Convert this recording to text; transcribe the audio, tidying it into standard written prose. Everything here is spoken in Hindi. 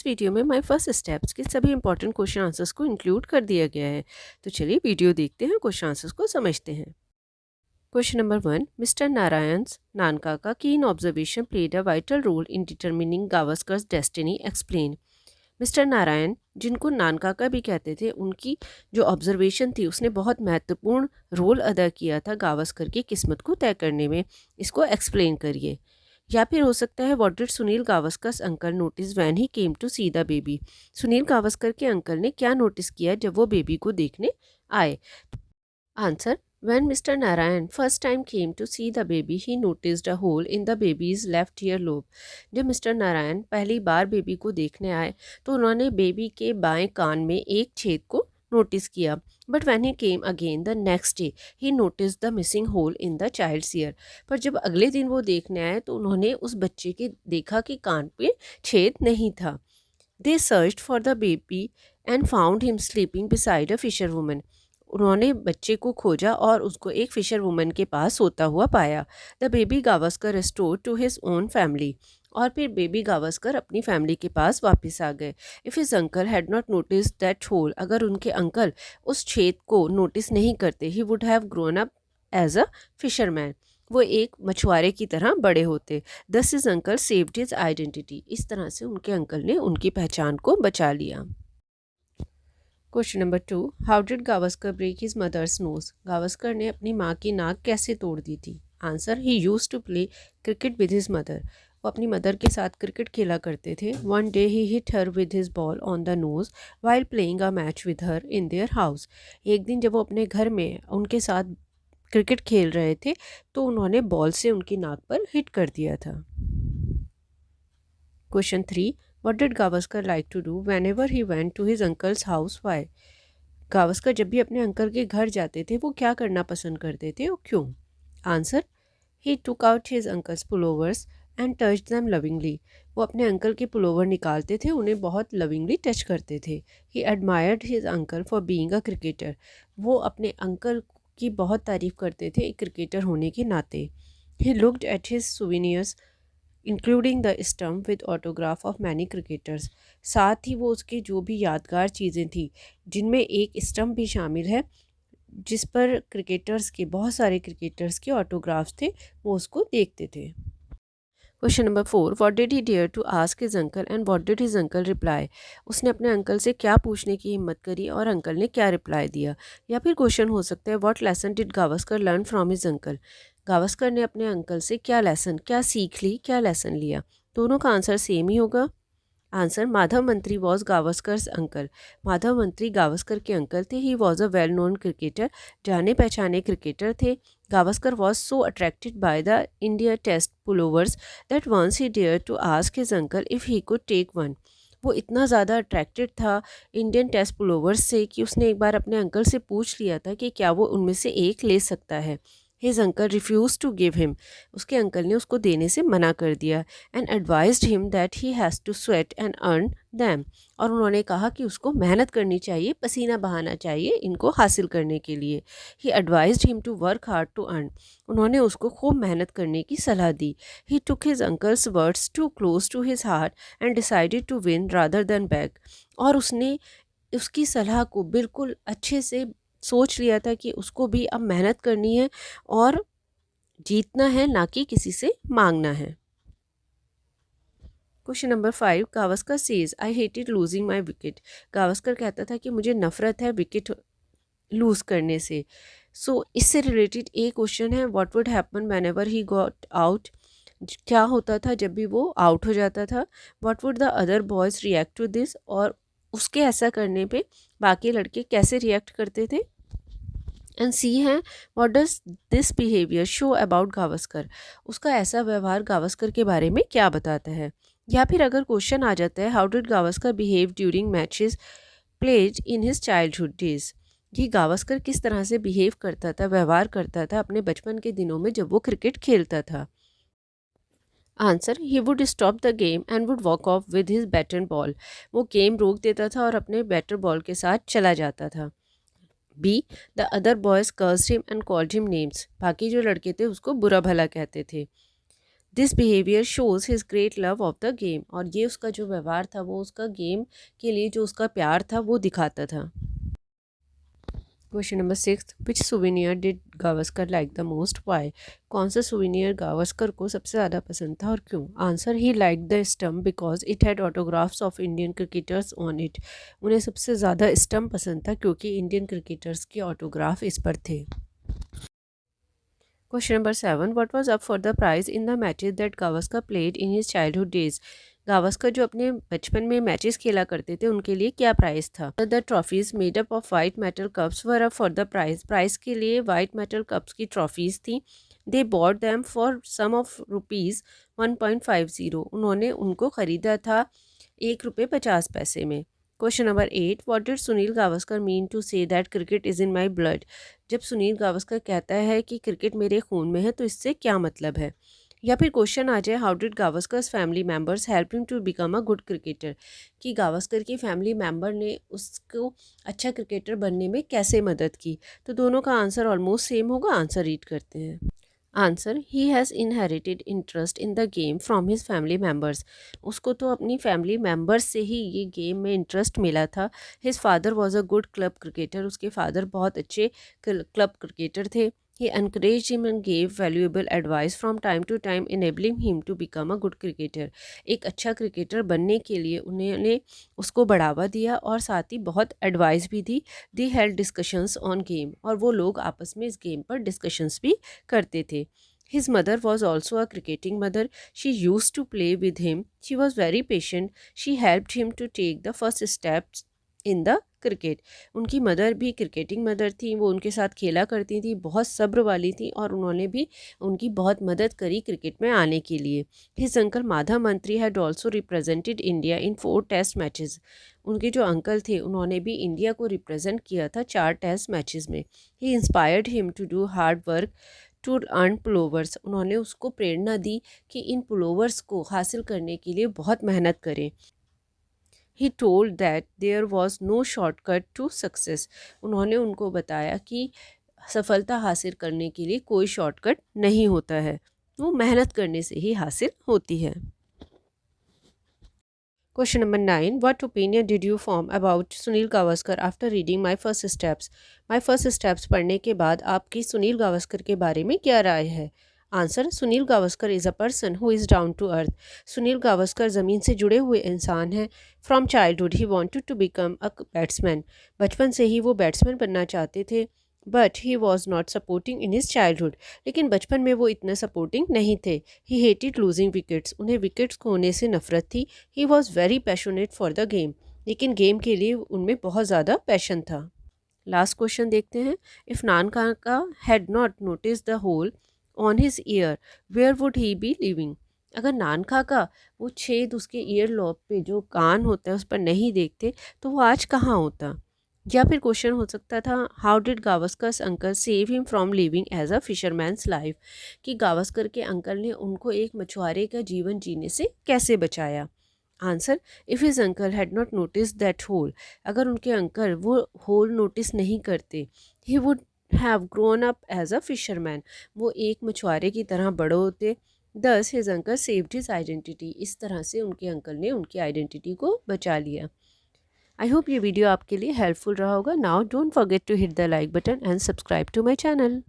वीडियो में माय फर्स्ट स्टेप्स के सभी इंपॉर्टेंट क्वेश्चन आंसर्स को इंक्लूड कर दिया गया है। तो चलिए वीडियो देखते हैं, क्वेश्चन आंसर्स को समझते हैं। Question number 1, mister Narayan's Nanakaka keen observation played a vital role in determining Gavaskar's destiny, explain. Mister Narayan, जिनको नानकाका भी कहते थे, उनकी जो ऑब्जर्वेशन थी उसने बहुत महत्वपूर्ण रोल अदा किया था गावस्कर की किस्मत को तय करने में। इसको एक्सप्लेन करिए। या फिर हो सकता है what did Sunil Gavaskar's uncle notice when he came to see the baby. Sunil Gavaskar के अंकल ने क्या नोटिस किया जब वो बेबी को देखने आए। Answer, when Mr. Narayan first time came to see the baby, he noticed a hole in the baby's left earlobe. जब मिस्टर नारायण पहली बार बेबी को देखने आए तो उन्होंने बेबी के बाएं कान में एक छेद को नोटिस किया। But when he came again the next day he notice the missing hole in the child's ear. पर जब अगले दिन वो देखने आए तो उन्होंने उस बच्चे के देखा कि कान पे छेद नहीं था। They searched for the baby and found him sleeping beside a fisher woman. उन्होंने बच्चे को खोजा और उसको एक फिशर वुमन के पास सोता हुआ पाया। The baby Gavaskar restored to his own family. और फिर बेबी गावस्कर अपनी फैमिली के पास वापस आ गए। If his uncle had not notice that hole, अगर उनके अंकल उस छेद को नोटिस नहीं करते, he would have grown up as a fisherman, वो एक मछुआरे की तरह बड़े होते। Thus his uncle saved his identity, इस तरह से उनके अंकल ने उनकी पहचान को बचा लिया। Question number 2, how did Gavaskar break his mother's nose. Gavaskar ने अपनी माँ की नाक कैसे तोड़ दी थी। Answer, he used to play cricket with his mother. वो अपनी मदर के साथ क्रिकेट खेला करते थे। One day he hit her with his ball on the nose while playing a match with her in their house. एक दिन जब वो अपने घर में उनके साथ क्रिकेट खेल रहे थे तो उन्होंने बॉल से उनकी नाक पर हिट कर दिया था। Question 3, What did Gavaskar like to do whenever he went to his uncle's house? Why? Gavaskar जब भी अपने अंकल के घर जाते थे वो क्या करना पसंद करते थे और क्यों। Answer, he took out his uncle's pullovers and touched them lovingly. वो अपने अंकल के पुलोवर निकालते थे, उन्हें बहुत लविंगली टच करते थे। He admired his uncle for being a cricketer. वो अपने अंकल की बहुत तारीफ करते थे एक क्रिकेटर होने के नाते। He looked at his souvenirs including the stump with autograph of many cricketers. साथ ही वो उसकी जो भी यादगार चीज़ें थी जिनमें एक स्टम्प भी शामिल है जिस पर क्रिकेटर्स के बहुत सारे क्रिकेटर्स के ऑटोग्राफ्स थे, वो उसको देखते थे। Question number 4, what did he dare to ask his uncle and what did his uncle reply. उसने अपने अंकल से क्या पूछने की हिम्मत करी और अंकल ने क्या रिप्लाई दिया। या फिर क्वेश्चन हो सकता है, what lesson did Gavaskar learn from his uncle. Gavaskar ने अपने अंकल से क्या लेसन, क्या सीख ली, क्या लेसन लिया। दोनों का आंसर सेम ही होगा। आंसर, माधव मंत्री वॉज गावस्कर्स अंकल। माधव मंत्री गावस्कर के अंकल थे। He was a well known cricketer, जाने पहचाने क्रिकेटर थे। Gavaskar was so attracted by the India test pullovers that once he dare to ask his uncle if he could take one. वो इतना ज़्यादा अट्रैक्टेड था इंडियन टेस्ट पुलोवर्स से कि उसने एक बार अपने अंकल से पूछ लिया था कि क्या वो उनमें से एक ले सकता है। His uncle refuse to give him. उसके अंकल ने उसको देने से मना कर दिया। And advised him that he has to sweat and earn them. और उन्होंने कहा कि उसको मेहनत करनी चाहिए, पसीना बहाना चाहिए इनको हासिल करने के लिए। He advised him to work hard to earn. उन्होंने उसको खूब मेहनत करने की सलाह दी। He took his uncle's words too close to his heart and decided to win rather than beg. और उसने उसकी सलाह को बिल्कुल अच्छे से सोच लिया था कि उसको भी अब मेहनत करनी है और जीतना है, ना कि किसी से मांगना है। Question number 5, Gavaskar says I hated losing my wicket. Gavaskar कहता था कि मुझे नफरत है विकेट लूज़ करने से। सो इससे रिलेटेड एक क्वेश्चन है, what would happen when ever he got out. क्या होता था जब भी वो आउट हो जाता था। What would the other boys react to this, और उसके ऐसा करने पे बाकी लड़के कैसे रिएक्ट करते थे। एंड सी है, what does this behaviour show about Gavaskar. उसका ऐसा व्यवहार गावस्कर के बारे में क्या बताता है। या फिर अगर क्वेश्चन आ जाता है, how did Gavaskar behave during matches played in his childhood days. कि गावस्कर किस तरह से बिहेव करता था, व्यवहार करता था अपने बचपन के दिनों में जब वो क्रिकेट खेलता था। Answer, he would stop the game and would walk of with his bat and ball. वो गेम रोक देता था और अपने बैटर बॉल के साथ चला जाता था। B, the other boys cursed him and called him names. बाकी जो लड़के थे उसको बुरा भला कहते थे। This behaviour shows his great love of the game, और ये उसका जो व्यवहार था वो उसका गेम के लिए जो उसका प्यार था वो दिखाता था। Question number 6, which souvenir did Gavaskar like the most, why? कौन सा सुवेनियर गावस्कर को सबसे ज़्यादा पसंद था और क्यों? Answer, he like the stump because it had autographs of Indian cricketers on it. उन्हें सबसे ज़्यादा स्टम्प पसंद था क्योंकि इंडियन क्रिकेटर्स के ऑटोग्राफ इस पर थे। Question number 7, what was up for the prize in the matches that Gavaskar played in his childhood days? Gavaskar जो अपने बचपन में मैचेस खेला करते थे उनके लिए क्या प्राइस था? The trophies made up of white metal cups were up for the prize. Price के लिए वाइट मेटल कप्स की ट्रॉफीज थी। They bought them for some of rupees 1.50। उन्होंने उनको ख़रीदा था 1 रुपये 50 पैसे में। Question number 8, what did Sunil Gavaskar mean to say that cricket is in my blood? जब सुनील गावस्कर कहता है कि क्रिकेट मेरे खून में है तो इससे क्या मतलब है? या फिर क्वेश्चन आ जाए, how did Gavaskar's family members help him to become a good cricketer? कि गावस्कर की फैमिली मेम्बर ने उसको अच्छा क्रिकेटर बनने में कैसे मदद की? तो दोनों का आंसर ऑलमोस्ट सेम होगा। आंसर रीड करते हैं। Answer, he has inherited interest in the game from his family members. उसको तो अपनी फैमिली मेम्बर्स से ही ये गेम में इंटरेस्ट मिला था। His father was a good club cricketer. उसके फादर बहुत अच्छे क्लब क्रिकेटर थे। ही encouraged him and gave valuable advice from time to time enabling him to become a good cricketer। एक अच्छा क्रिकेटर बनने के लिए उन्होंने उसको बढ़ावा दिया और साथ ही बहुत एडवाइस भी दी। They held discussions on game, और वो लोग आपस में इस गेम पर डिस्कशंस भी करते थे। His mother was also a cricketing mother. She used to play with him. She was very patient. She helped him to take the first steps in the cricket. उनकी मदर भी क्रिकेटिंग मदर थी। वो उनके साथ खेला करती थी, बहुत सब्र वाली थी और उन्होंने भी उनकी बहुत मदद करी क्रिकेट में आने के लिए। His uncle Madhav Mantri had also represented India in 4 test matches. उनके जो अंकल थे उन्होंने भी इंडिया को रिप्रेजेंट किया था 4 टेस्ट मैचेस में। He inspired him to do hard work to earn pullovers. उन्होंने उसको प्रेरणा दी कि इन पुलोवर्स को हासिल करने के लिए बहुत मेहनत करें। He told that there was no shortcut to success. उन्होंने उनको बताया कि सफलता हासिल करने के लिए कोई शॉर्टकट नहीं होता है, वो मेहनत करने से ही हासिल होती है। Question number 9, what opinion did you form about Sunil Gavaskar after reading my first steps? My first steps पढ़ने के बाद आपकी सुनील गावस्कर के बारे में क्या राय है? Answer, Sunil Gavaskar is a person who is down to earth. Sunil Gavaskar ज़मीन से जुड़े हुए इंसान हैं। From childhood he wanted to become a batsman. बचपन से ही वो बैट्समैन बनना चाहते थे। But he was not supporting in his childhood. लेकिन बचपन में वो इतने सपोर्टिंग नहीं थे। He hated losing wickets. उन्हें विकेट्स खोने से नफरत थी। He was very passionate for the game. लेकिन गेम के लिए उनमें बहुत ज़्यादा पैशन था। लास्ट क्वेश्चन देखते हैं। If Nan Kaka had not notice the hole on his ear, where would he be living? अगर नान काका वो छेद उसके ईयर लॉब पे जो कान होता है उस पर नहीं देखते तो वो आज कहाँ होता? या फिर क्वेश्चन हो सकता था, how did Gavaskar's uncle save him from living as a fisherman's life? कि गावस्कर के अंकल ने उनको एक मछुआरे का जीवन जीने से कैसे बचाया? Answer, if his uncle had not notice that hole. अगर उनके अंकल वो होल नोटिस नहीं करते, he would have grown up as a fisherman. वो एक मछुआरे की तरह बड़े होते। Thus his uncle saved his identity. इस तरह से उनके अंकल ने उनकी आइडेंटिटी को बचा लिया। आई होप ये वीडियो आपके लिए हेल्पफुल रहा होगा। Now don't forget to hit the like button and subscribe to my channel.